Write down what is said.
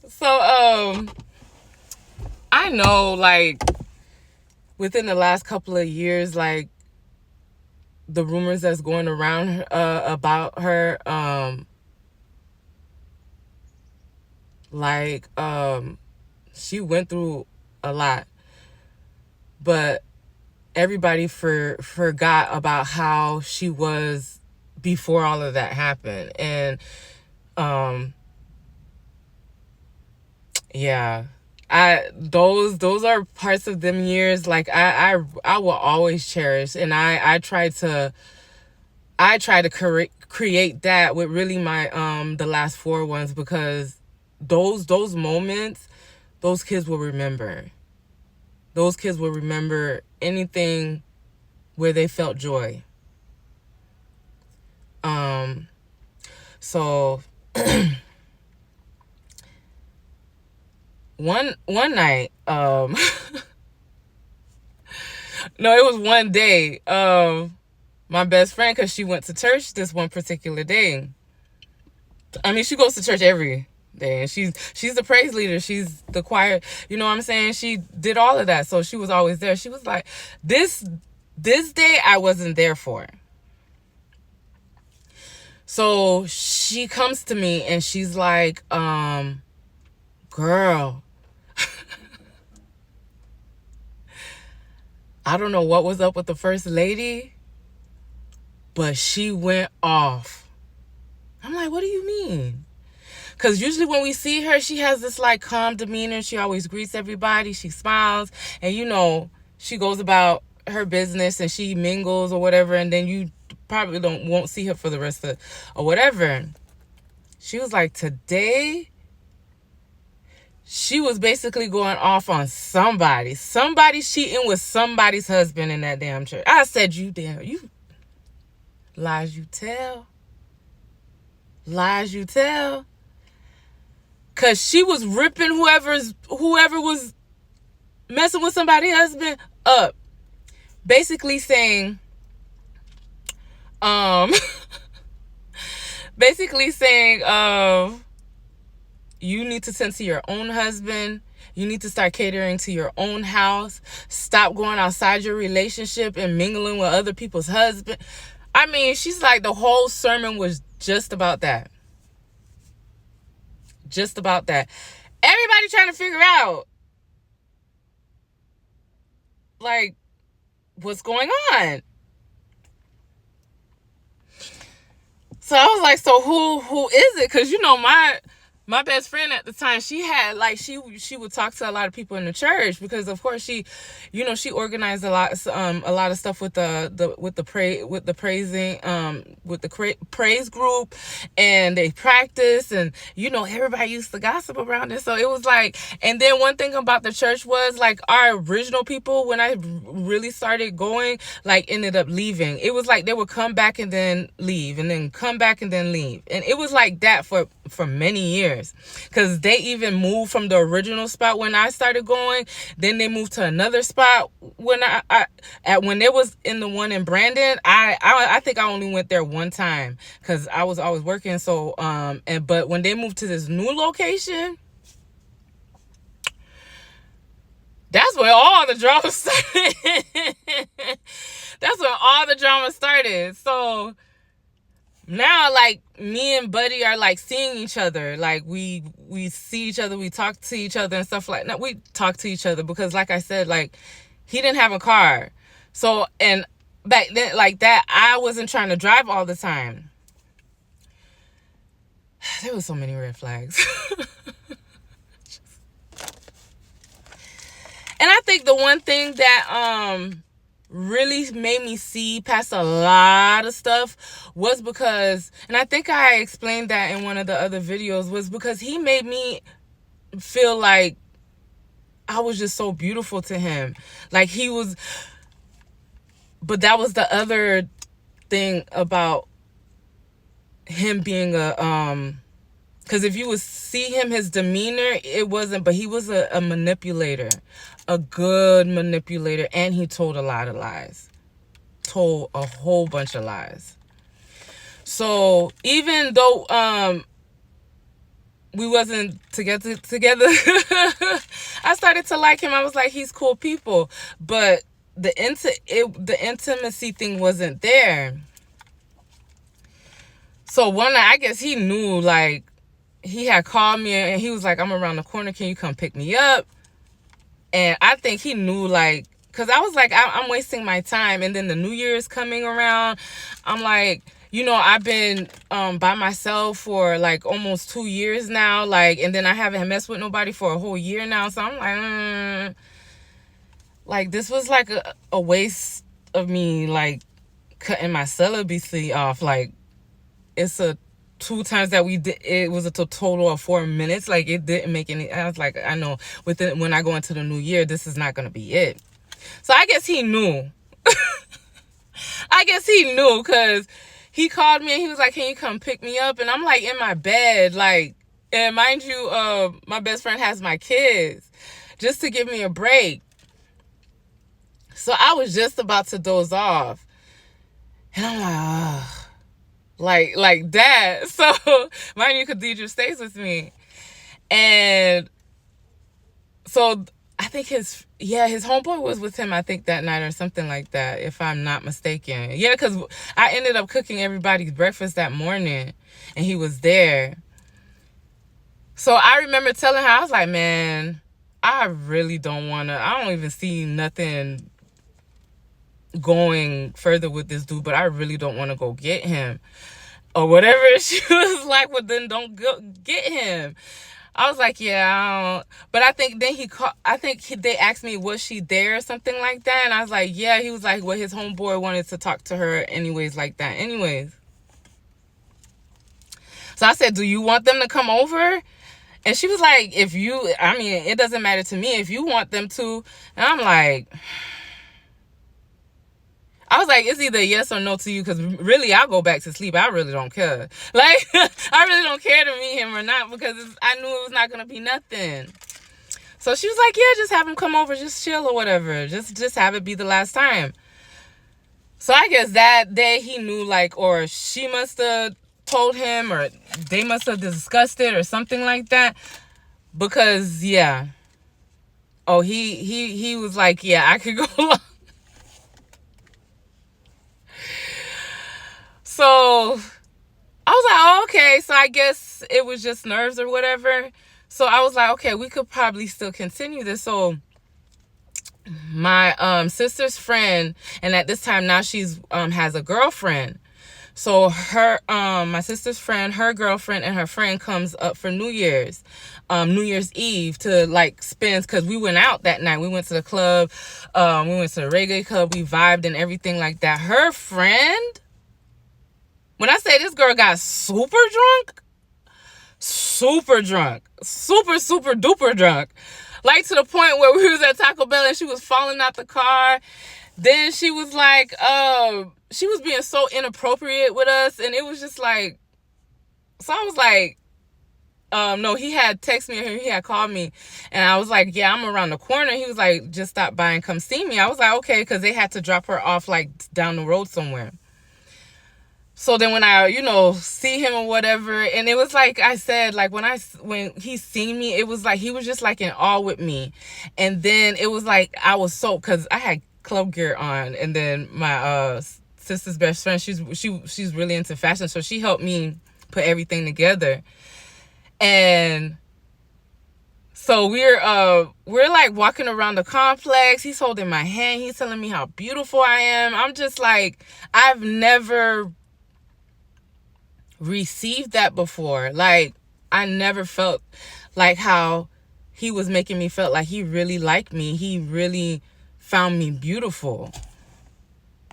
So, I know, like, within the last couple of years, like, the rumors that's going around about her, like, she went through a lot, but everybody forgot about how she was before all of that happened. And um yeah, I those are parts of them years, like, I will always cherish. And I try to create that with really my the last four ones, because those moments, those kids will remember. Those kids will remember anything where they felt joy. um so one night, no, it was one day, my best friend, because she went to church this one particular day. I mean, she goes to church every day, and she's the praise leader, she's the choir, you know what I'm saying? She did all of that, so she was always there. She was like, this day I wasn't there for. So she comes to me and she's like, girl, I don't know what was up with the first lady, but she went off. I'm like, what do you mean? Because usually when we see her, she has this, like, calm demeanor. She always greets everybody. She smiles. And, she goes about her business and she mingles or whatever. And then you probably won't see her for the rest of, or whatever. She was like, today, she was basically going off on somebody. Somebody cheating with somebody's husband in that damn church. I said, you lies you tell. Lies you tell. Cause she was ripping whoever was messing with somebody's husband up. Basically saying, um, you need to tend to your own husband. You need to start catering to your own house. Stop going outside your relationship and mingling with other people's husbands. I mean, she's like, the whole sermon was just about that. Just about that. Everybody trying to figure out, like, what's going on. So I was like, so who is it? Because, my best friend at the time, she had, like, she would talk to a lot of people in the church, because of course she organized a lot of stuff with the praise group, and they practiced, and everybody used to gossip around it. So it was like, and then one thing about the church was, like, our original people, when I really started going, like, ended up leaving. It was like they would come back and then leave, and then come back and then leave, and it was like that for many years. Because they even moved from the original spot when I started going. Then they moved to another spot when when they was in the one in Brandon. I think I only went there one time because I was always working. So but when they moved to this new location, that's where all the drama started. That's where all the drama started. So now, like, me and Buddy are, like, seeing each other. Like, we see each other, we talk to each other and stuff like that. We talk to each other because, like I said, like, he didn't have a car. So, and back then, like that, I wasn't trying to drive all the time. There was so many red flags. And I think the one thing that really made me see past a lot of stuff was because, and I think I explained that in one of the other videos, was because he made me feel like I was just so beautiful to him. Like, he was, but that was the other thing about him being because if you would see him, his demeanor, it wasn't, but he was a manipulator, a good manipulator, and he told a lot of lies. Told a whole bunch of lies. So even though we wasn't together. I started to like him. I was like, he's cool people, but the intimacy thing wasn't there. So one night, I guess he knew, like, he had called me and he was like, I'm around the corner. Can you come pick me up? And I think he knew, like, because I was like, I'm wasting my time. And then the New Year is coming around. I'm like, I've been by myself for like almost 2 years now. Like, and then I haven't messed with nobody for a whole year now. So I'm like, this was like a waste of me, like, cutting my celibacy off. Like, it's 2 times that we did, it was a total of 4 minutes. Like, it didn't make any, I was like, I know when I go into the new year, this is not going to be it. So I guess he knew. Because he called me and he was like, can you come pick me up? And I'm like in my bed, like, and mind you, my best friend has my kids, just to give me a break. So I was just about to doze off. And I'm like, like that. So mind you, Khadijah stays with me. And so I think his homeboy was with him, I think, that night or something like that, if I'm not mistaken. Yeah, because I ended up cooking everybody's breakfast that morning, and he was there. So I remember telling her, I was like, man, I really don't want to, I don't even see nothing going further with this dude, but I really don't want to go get him. Or whatever. She was like, well, then don't go get him. I was like, yeah, I don't. But I think then they asked me, was she there or something like that? And I was like, yeah. He was like, well, his homeboy wanted to talk to her anyways, like that. Anyways. So I said, do you want them to come over? And she was like, it doesn't matter to me if you want them to. And I'm like, it's either yes or no to you, because really, I'll go back to sleep. I really don't care. Like, I really don't care to meet him or not, because I knew it was not going to be nothing. So she was like, yeah, just have him come over, just chill or whatever. Just have it be the last time. So I guess that day he knew, like, or she must have told him, or they must have discussed it or something like that. Because, yeah. Oh, he was like, yeah, I could go along. So I was like, oh, okay. So I guess it was just nerves or whatever. So I was like, okay, we could probably still continue this. So my sister's friend, and at this time now she's has a girlfriend. So her my sister's friend, her girlfriend, and her friend comes up for New Year's Eve to like spend, because we went out that night. We went to the club, we went to the reggae club, we vibed and everything like that. Her friend, when I say this girl got super duper drunk, like to the point where we was at Taco Bell and she was falling out the car. Then she was like, she was being so inappropriate with us, and it was just like, so I was like, no, he had texted me, or he had called me, and I was like, yeah, I'm around the corner. He was like, just stop by and come see me. I was like, okay, because they had to drop her off like down the road somewhere. So then when I, see him or whatever, and it was like I said, like when he seen me, it was like he was just like in awe with me. And then it was like I was so, because I had club gear on, and then my sister's best friend, she's really into fashion, so she helped me put everything together. And so we're like walking around the complex. He's holding my hand. He's telling me how beautiful I am. I'm just like, I've never received that before. Like, I never felt like how he was making me feel, like he really liked me. He really found me beautiful.